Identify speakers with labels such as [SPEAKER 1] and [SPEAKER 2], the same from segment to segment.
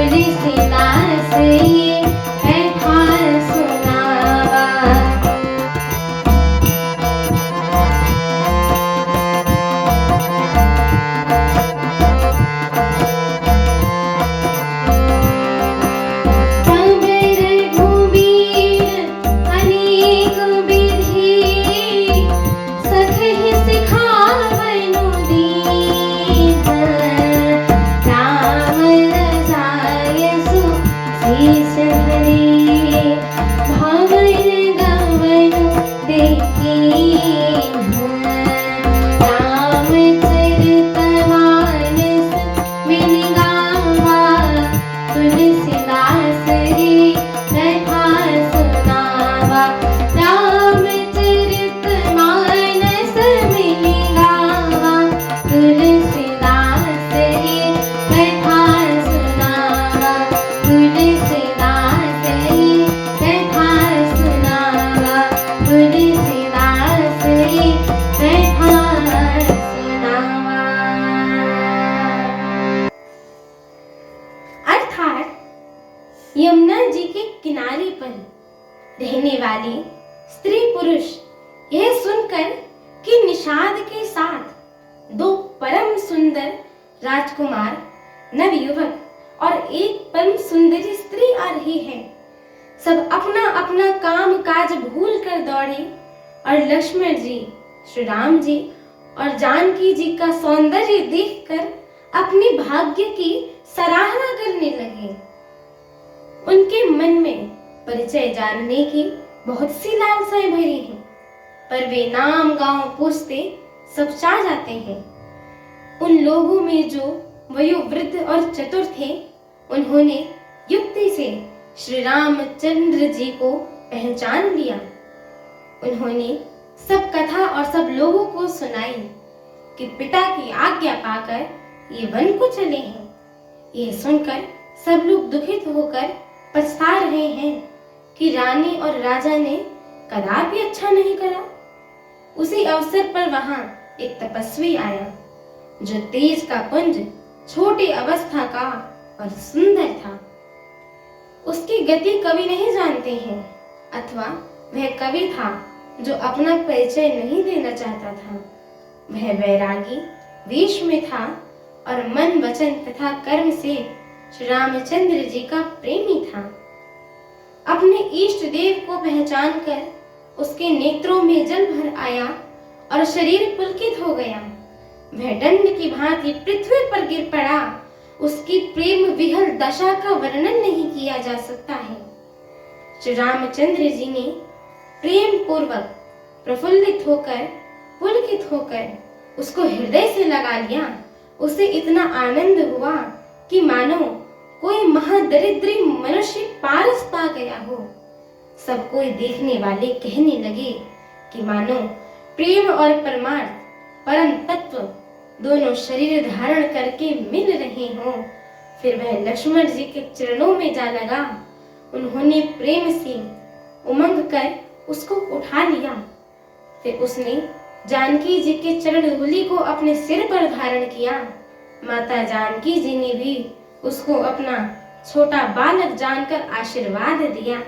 [SPEAKER 1] तुलसीदास पर रहने वाले स्त्री पुरुष यह सुनकर कि निषाद के साथ दो परम सुंदर राजकुमार नवयुवक और एक परम सुंदरी स्त्री आ रही है, सब अपना अपना काम काज भूल कर दौड़े और लक्ष्मण जी, श्री राम जी और जानकी जी का सौंदर्य देखकर अपने भाग्य की सराहना करने लगे। उनके मन में परिचय जानने की बहुत सी लालसाएं भरी हैं, पर वे नाम गांव पूछते सब चा जाते हैं। उन लोगों में जो वयोवृद्ध और चतुर थे, उन्होंने युक्ति से श्री रामचंद्र जी को पहचान लिया। उन्होंने सब कथा और सब लोगों को सुनाई कि पिता की आज्ञा पाकर ये वन को चले हैं। यह सुनकर सब लोग दुखित होकर पछता रहे हैं कि रानी और राजा ने कदापि अच्छा नहीं करा। उसी अवसर पर वहां एक तपस्वी आया जो तेज का पुंज, छोटी अवस्था का और सुंदर था। उसकी गति कवि नहीं जानते हैं, अथवा वह कवि था जो अपना परिचय नहीं देना चाहता था। वह वैरागी वेश में था और मन वचन तथा कर्म से श्री रामचंद्र जी का प्रेमी था। अपने इष्ट देव को पहचान कर उसके नेत्रों में जल भर आया और शरीर पुलकित हो गया। वह दंड की भांति पृथ्वी पर गिर पड़ा। उसकी प्रेम विहल दशा का वर्णन नहीं किया जा सकता है। श्री रामचंद्र जी ने प्रेम पूर्वक प्रफुल्लित होकर, पुलकित होकर उसको हृदय से लगा लिया। उसे इतना आनंद हुआ कि मानो कोई महादरिद्री मनुष्य पारस पा गया हो। सब कोई देखने वाले कहने लगे कि मानो प्रेम और परमार्थ, परम तत्व दोनों शरीर धारण करके मिल रहे हों। फिर वह लक्ष्मण जी के चरणों में जा लगा। उन्होंने प्रेम से उमंग कर उसको उठा लिया। फिर उसने जानकी जी के चरण धूलि को अपने सिर पर धारण किया। माता जानकी जी ने भी उसको अपना छोटा बालक जानकर आशीर्वाद दिया।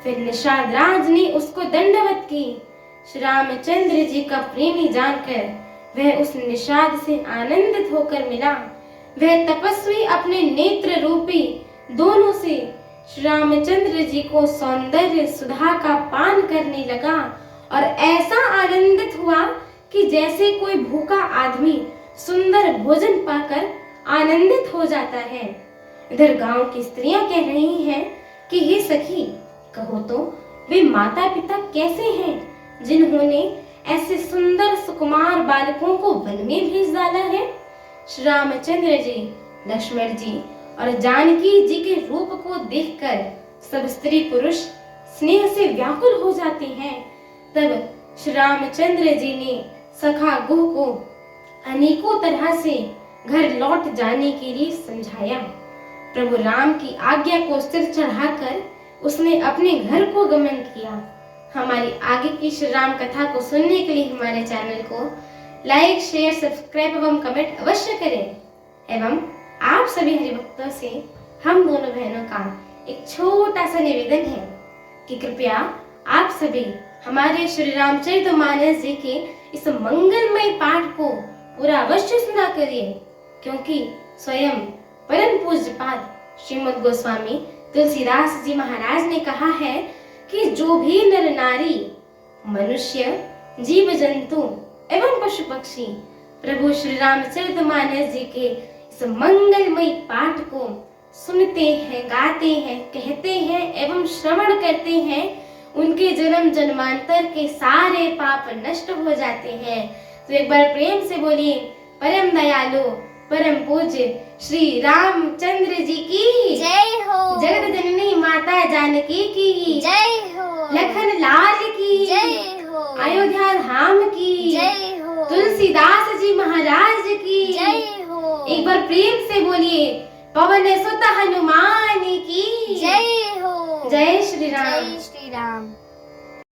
[SPEAKER 1] फिर निषाद राज ने उसको दंडवत की। श्री रामचंद्र जी का प्रेमी जानकर वह उस निषाद से आनंदित होकर मिला। वह तपस्वी अपने नेत्र रूपी दोनों से श्री रामचंद्र जी को सौंदर्य सुधा का पान करने लगा और ऐसा आनंदित हुआ कि जैसे कोई भूखा आदमी सुंदर भोजन पाकर आनंदित हो जाता है। इधर गांव की स्त्रियां कह रही हैं कि हे सखी, कहो तो वे माता पिता कैसे हैं जिन्होंने ऐसे सुंदर सुकुमार बालकों को वन में भेज डाला है। श्री रामचंद्र जी, लक्ष्मण जी और जानकी जी के रूप को देखकर सब स्त्री पुरुष स्नेह से व्याकुल हो जाते हैं। तब श्री रामचंद्र जी ने सखा गुह को अनेकों तरह से घर लौट जाने के लिए समझाया। प्रभु राम की आज्ञा को सिर चढ़ाकर उसने अपने घर को गमन किया। हमारी आगे की श्री राम कथा को सुनने के लिए हमारे चैनल को लाइक, शेयर, सब्सक्राइब एवं कमेंट अवश्य करें। एवं आप सभी हरिभक्तों से हम दोनों बहनों का एक छोटा सा निवेदन है कि कृपया आप सभी हमारे श्री रामचरितमानस जी के इस मंगलमय पाठ को पूरा अवश्य सुना करिए, क्योंकि स्वयं परम पूज्यपाद श्रीमद् गोस्वामी तुलसीदास जी महाराज ने कहा है कि जो भी नर नारी, मनुष्य, जीव जंतु एवं पशु पक्षी प्रभु श्री रामचरितमानस जी के इस मंगलमय पाठ को सुनते हैं, गाते हैं, कहते हैं एवं श्रवण करते हैं, उनके जन्म जन्मांतर के सारे पाप नष्ट हो जाते हैं। तो एक बार प्रेम से बोलिए, परम दयालु परम पूज्य श्री रामचंद्र जी की
[SPEAKER 2] जय हो।
[SPEAKER 1] जगत जननी माता जानकी की
[SPEAKER 2] जय हो।
[SPEAKER 1] लखन लाल की
[SPEAKER 2] जय हो।
[SPEAKER 1] अयोध्या धाम की
[SPEAKER 2] जय हो।
[SPEAKER 1] तुलसीदास जी महाराज की
[SPEAKER 2] जय हो।
[SPEAKER 1] एक बार प्रेम से बोलिए, पवन सुत हनुमान की
[SPEAKER 2] जय हो।
[SPEAKER 1] जय श्री राम।
[SPEAKER 2] जय श्री राम।